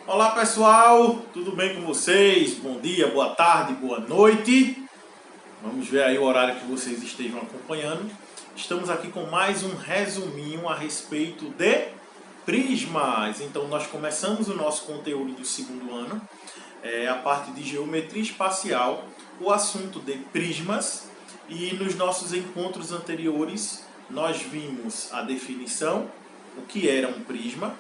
Olá pessoal, tudo bem com vocês? Bom dia, boa tarde, boa noite. Vamos ver aí o horário que vocês estejam acompanhando. Estamos aqui com mais um resuminho a respeito de prismas. Então nós começamos o nosso conteúdo do segundo ano, a parte de geometria espacial, o assunto de prismas. E nos nossos encontros anteriores nós vimos a definição, o que era um prisma,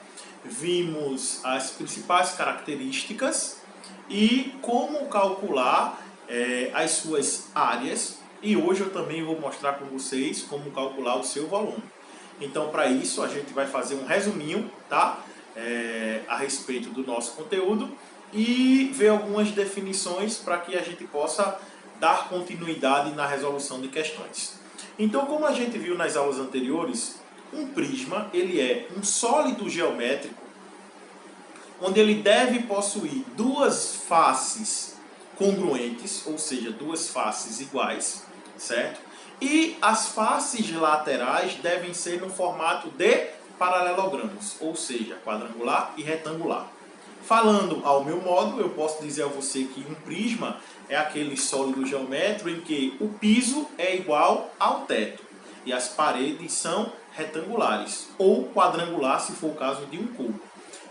vimos as principais características e como calcular as suas áreas. E hoje eu também vou mostrar com vocês como calcular o seu volume. Então, para isso, a gente vai fazer um resuminho, tá? A respeito do nosso conteúdo e ver algumas definições para que a gente possa dar continuidade na resolução de questões. Então, como a gente viu nas aulas anteriores, um prisma ele é um sólido geométrico onde ele deve possuir duas faces congruentes, ou seja, duas faces iguais, certo? E as faces laterais devem ser no formato de paralelogramos, ou seja, quadrangular e retangular. Falando ao meu modo, eu posso dizer a você que um prisma é aquele sólido geométrico em que o piso é igual ao teto e as paredes são retangulares ou quadrangular se for o caso de um cubo.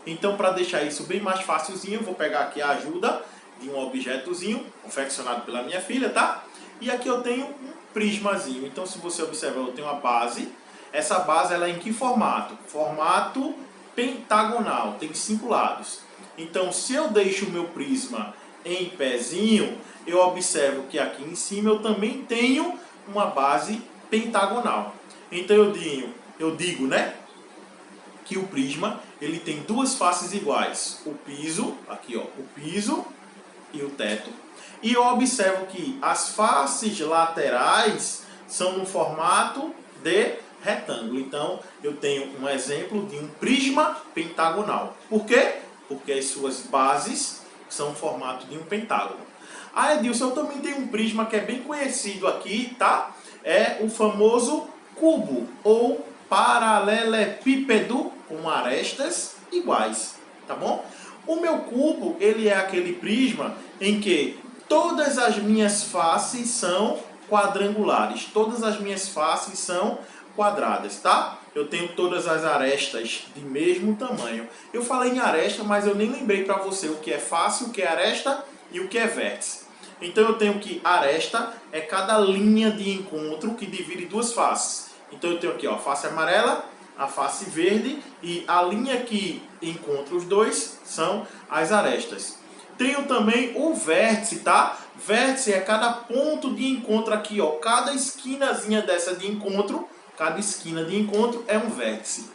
Então, para deixar isso bem mais facilzinho, eu vou pegar aqui a ajuda de um objetozinho confeccionado pela minha filha, tá? E aqui eu tenho um prismazinho. Então, se você observar, eu tenho uma base. Essa base ela é em que formato? Formato pentagonal, tem 5 lados. Então, se eu deixo o meu prisma em pezinho, eu observo que aqui em cima eu também tenho uma base pentagonal. Então eu digo, né, que o prisma ele tem duas faces iguais, o piso, aqui ó, o piso e o teto. E eu observo que as faces laterais são no formato de retângulo. Então eu tenho um exemplo de um prisma pentagonal. Por quê? Porque as suas bases são no formato de um pentágono. Ah, Edilson, eu também tenho um prisma que é bem conhecido aqui, tá? É o famoso cubo ou paralelepípedo com arestas iguais, tá bom? O meu cubo, ele é aquele prisma em que todas as minhas faces são quadrangulares, todas as minhas faces são quadradas, tá? Eu tenho todas as arestas de mesmo tamanho. Eu falei em aresta, mas eu nem lembrei para você o que é face, o que é aresta e o que é vértice. Então eu tenho que aresta é cada linha de encontro que divide duas faces. Então eu tenho aqui ó, a face amarela, a face verde e a linha que encontra os dois são as arestas. Tenho também o vértice, tá? Vértice é cada ponto de encontro aqui, ó, cada esquinazinha dessa de encontro, cada esquina de encontro é um vértice.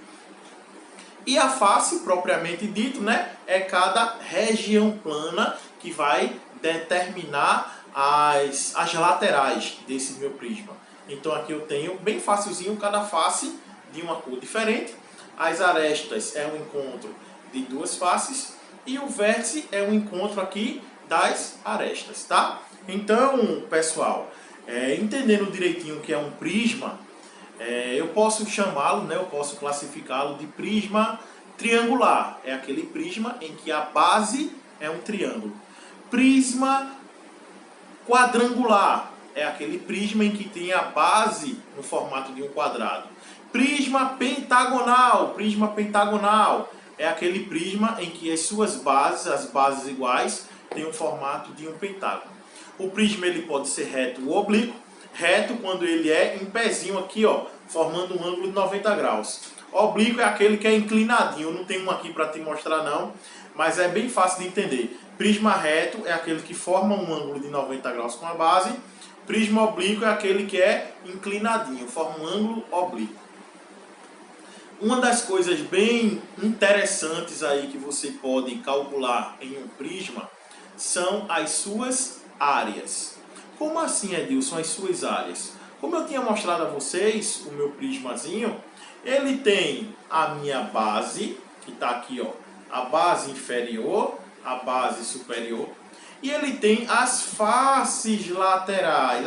E a face, propriamente dito, né, é cada região plana que vai determinar as laterais desse meu prisma. Então aqui eu tenho bem facilzinho cada face de uma cor diferente. As arestas é um encontro de duas faces e o vértice é um encontro aqui das arestas, tá? Então, pessoal, entendendo direitinho o que é um prisma, eu posso chamá-lo, né, eu posso classificá-lo de prisma triangular. É aquele prisma em que a base é um triângulo. Prisma quadrangular é aquele prisma em que tem a base no formato de um quadrado. Prisma pentagonal é aquele prisma em que as suas bases, as bases iguais, têm o formato de um pentágono. O prisma ele pode ser reto ou oblíquo. Reto quando ele é em pezinho aqui, ó, formando um ângulo de 90 graus. Oblíquo é aquele que é inclinadinho. Eu não tenho um aqui para te mostrar não, mas é bem fácil de entender. Prisma reto é aquele que forma um ângulo de 90 graus com a base. Prisma oblíquo é aquele que é inclinadinho, forma um ângulo oblíquo. Uma das coisas bem interessantes aí que você pode calcular em um prisma são as suas áreas. Como assim, Edilson, as suas áreas? Como eu tinha mostrado a vocês, o meu prismazinho, ele tem a minha base, que está aqui, ó, a base inferior, a base superior, e ele tem as faces laterais,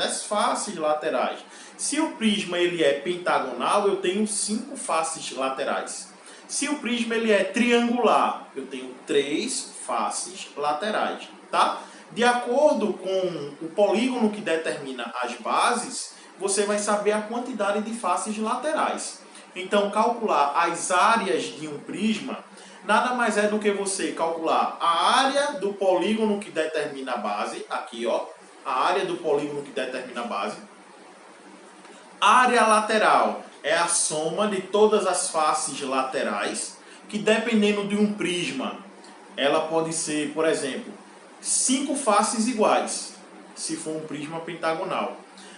Se o prisma ele é pentagonal, eu tenho 5 faces laterais. Se o prisma ele é triangular, eu tenho 3 faces laterais, tá? De acordo com o polígono que determina as bases, você vai saber a quantidade de faces laterais. Então, calcular as áreas de um prisma nada mais é do que você calcular a área do polígono que determina a base, aqui ó, a área do polígono que determina a base. A área lateral é a soma de todas as faces laterais, que dependendo de um prisma, ela pode ser, por exemplo, 5 faces iguais, se for um prisma pentagonal.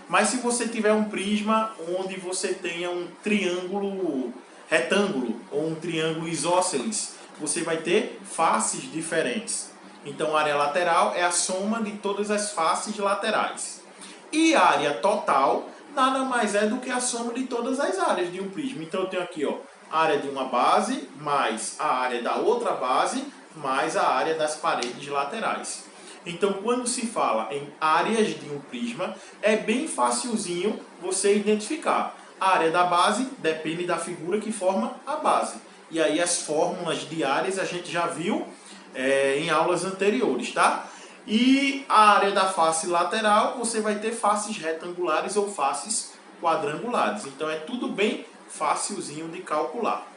Mas se você tiver um prisma onde você tenha um triângulo retângulo ou um triângulo isósceles, você vai ter faces diferentes. Então a área lateral é a soma de todas as faces laterais. E a área total nada mais é do que a soma de todas as áreas de um prisma. Então eu tenho aqui ó, a área de uma base mais a área da outra base mais a área das paredes laterais. Então, quando se fala em áreas de um prisma, é bem facilzinho você identificar. A área da base depende da figura que forma a base. E aí as fórmulas de áreas a gente já viu em aulas anteriores, tá? E a área da face lateral, você vai ter faces retangulares ou faces quadrangulares. Então, é tudo bem facilzinho de calcular.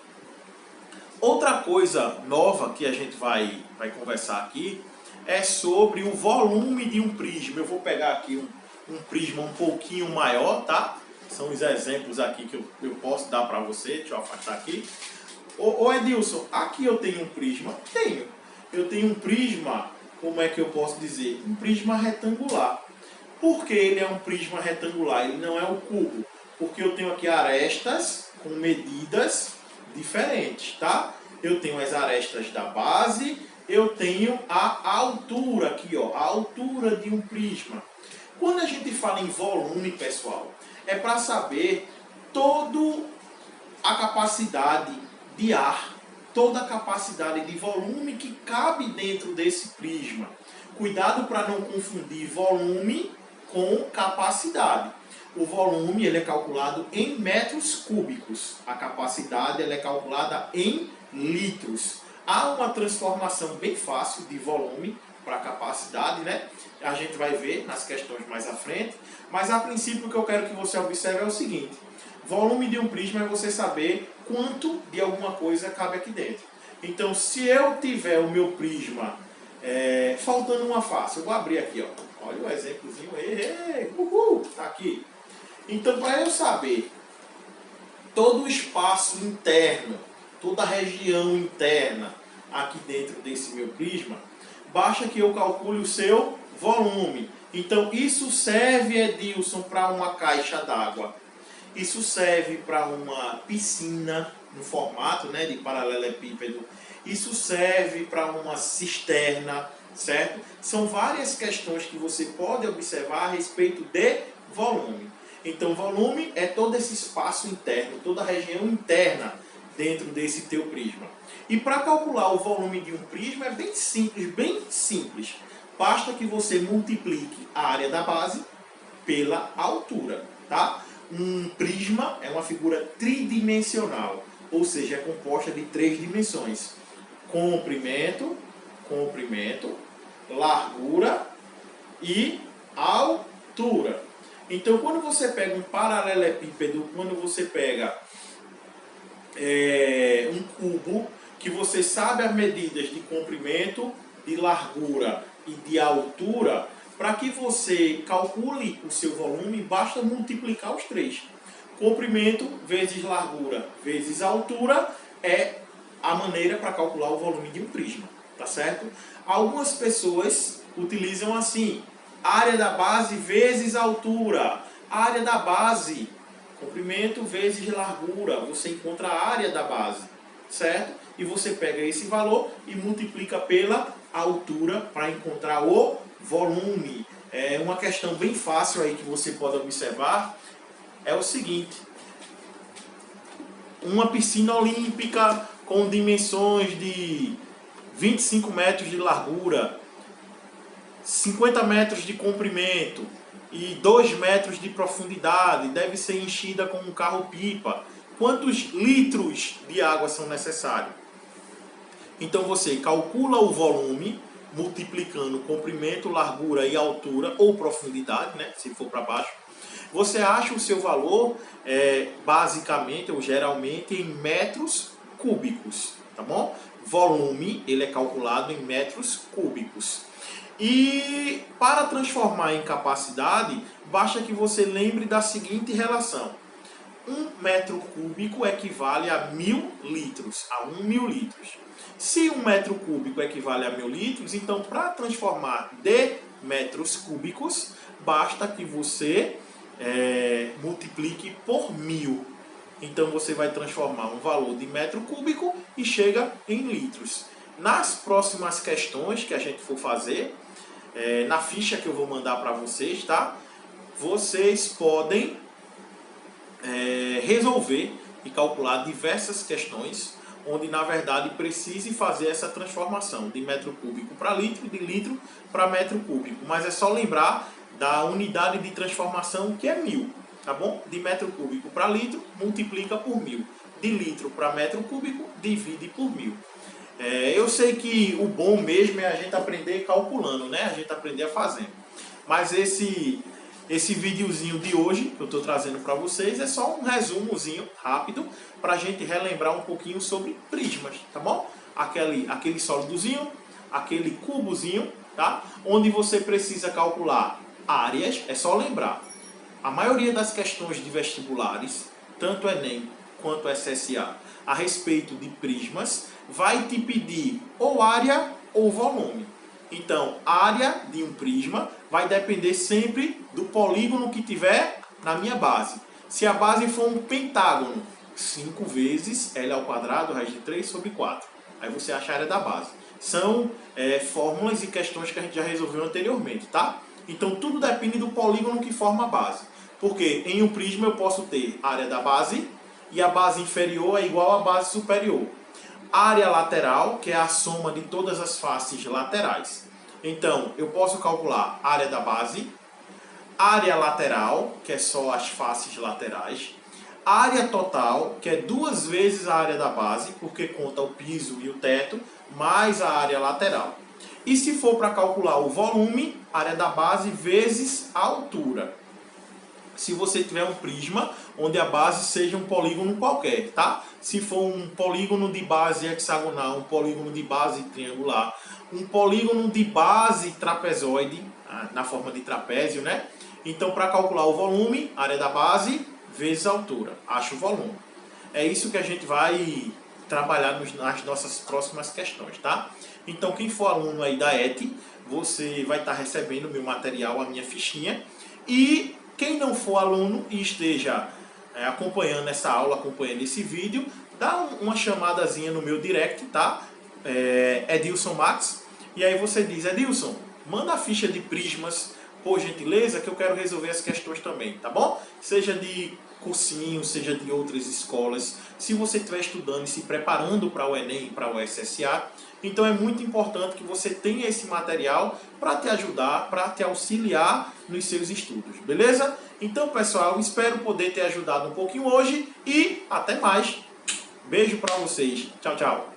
Outra coisa nova que a gente vai conversar aqui é sobre o volume de um prisma. Eu vou pegar aqui um prisma um pouquinho maior, tá? São os exemplos aqui que eu posso dar para você. Deixa eu afastar aqui. Ô Edilson, aqui eu tenho um prisma? Tenho. Eu tenho um prisma, como é que eu posso dizer? Um prisma retangular. Por que ele é um prisma retangular? Ele não é um cubo. Porque eu tenho aqui arestas com medidas diferentes, tá? Eu tenho as arestas da base, eu tenho a altura aqui, ó, a altura de um prisma. Quando a gente fala em volume, pessoal, é para saber toda a capacidade de ar, toda a capacidade de volume que cabe dentro desse prisma. Cuidado para não confundir volume com capacidade. O volume ele é calculado em metros cúbicos. A capacidade ela é calculada em litros. Há uma transformação bem fácil de volume para capacidade, né? A gente vai ver nas questões mais à frente. Mas a princípio o que eu quero que você observe é o seguinte. Volume de um prisma é você saber quanto de alguma coisa cabe aqui dentro. Então, se eu tiver o meu prisma faltando uma face, eu vou abrir aqui, ó. Olha o exemplozinho, tá aqui. Então, para eu saber todo o espaço interno, toda a região interna aqui dentro desse meu prisma, basta que eu calcule o seu volume. Então, isso serve, Edilson, para uma caixa d'água. Isso serve para uma piscina, no formato, né, de paralelepípedo. Isso serve para uma cisterna, certo? São várias questões que você pode observar a respeito de volume. Então, volume é todo esse espaço interno, toda a região interna dentro desse teu prisma. E para calcular o volume de um prisma é bem simples, bem simples. Basta que você multiplique a área da base pela altura, tá? Um prisma é uma figura tridimensional, ou seja, é composta de 3 dimensões. Comprimento, largura e altura. Então, quando você pega um paralelepípedo, quando você pega um cubo, que você sabe as medidas de comprimento, de largura e de altura, para que você calcule o seu volume, basta multiplicar os 3. Comprimento vezes largura vezes altura é a maneira para calcular o volume de um prisma, tá certo? Algumas pessoas utilizam assim, área da base vezes altura. Área da base, comprimento vezes largura, você encontra a área da base, certo? E você pega esse valor e multiplica pela altura para encontrar o volume. É uma questão bem fácil aí que você pode observar. É o seguinte. Uma piscina olímpica com dimensões de 25 metros de largura, 50 metros de comprimento e 2 metros de profundidade, deve ser enchida com um carro-pipa. quantos litros de água são necessários. Então você calcula o volume, multiplicando comprimento, largura e altura, ou profundidade, né, se for para baixo. Você acha o seu valor, basicamente ou geralmente, em metros cúbicos, tá bom? Volume, ele é calculado em metros cúbicos. E para transformar em capacidade, basta que você lembre da seguinte relação. 1 metro cúbico equivale a 1000 litros, a 1.000 litros. Se 1 metro cúbico equivale a 1000 litros, então para transformar de metros cúbicos, basta que você multiplique por 1000. Então você vai transformar um valor de metro cúbico e chega em litros. Nas próximas questões que a gente for fazer, na ficha que eu vou mandar para vocês, tá? Vocês podem resolver e calcular diversas questões onde na verdade precise fazer essa transformação de metro cúbico para litro, de litro para metro cúbico. Mas é só lembrar da unidade de transformação, que é 1000, tá bom? De metro cúbico para litro, multiplica por 1000. De litro para metro cúbico, divide por 1000. Eu sei que o bom mesmo é a gente aprender calculando, né? A gente aprender fazendo. Mas esse videozinho de hoje que eu estou trazendo para vocês é só um resumozinho rápido para a gente relembrar um pouquinho sobre prismas, tá bom? Aquele sólidozinho, aquele cubozinho, tá? Onde você precisa calcular áreas, é só lembrar. A maioria das questões de vestibulares, tanto Enem quanto SSA, a respeito de prismas, vai te pedir ou área ou volume. Então, a área de um prisma vai depender sempre do polígono que tiver na minha base. Se a base for um pentágono, 5 vezes L ao quadrado, raiz de 3 sobre 4. Aí você acha a área da base. São fórmulas e questões que a gente já resolveu anteriormente, tá? Então, tudo depende do polígono que forma a base. Porque em um prisma eu posso ter a área da base e a base inferior é igual à base superior. Área lateral, que é a soma de todas as faces laterais. Então, eu posso calcular a área da base, área lateral, que é só as faces laterais, área total, que é 2 vezes a área da base, porque conta o piso e o teto, mais a área lateral. E se for para calcular o volume, área da base vezes a altura. Se você tiver um prisma onde a base seja um polígono qualquer, tá? Se for um polígono de base hexagonal, um polígono de base triangular, um polígono de base trapezoide, na forma de trapézio, né? Então, para calcular o volume, área da base vezes a altura, acha o volume. É isso que a gente vai trabalhar nas nossas próximas questões, tá? Então, quem for aluno aí da ET, você vai estar recebendo o meu material, a minha fichinha. E quem não for aluno e esteja acompanhando essa aula, acompanhando esse vídeo, dá uma chamadazinha no meu direct, tá? Edilson Max. E aí você diz: Edilson, manda a ficha de prismas, por gentileza, que eu quero resolver as questões também, tá bom? Seja de cursinho, seja de outras escolas. Se você estiver estudando e se preparando para o Enem e para o SSA, então é muito importante que você tenha esse material para te ajudar, para te auxiliar nos seus estudos, beleza? Então, pessoal, espero poder ter ajudado um pouquinho hoje e até mais. Beijo para vocês. Tchau, tchau.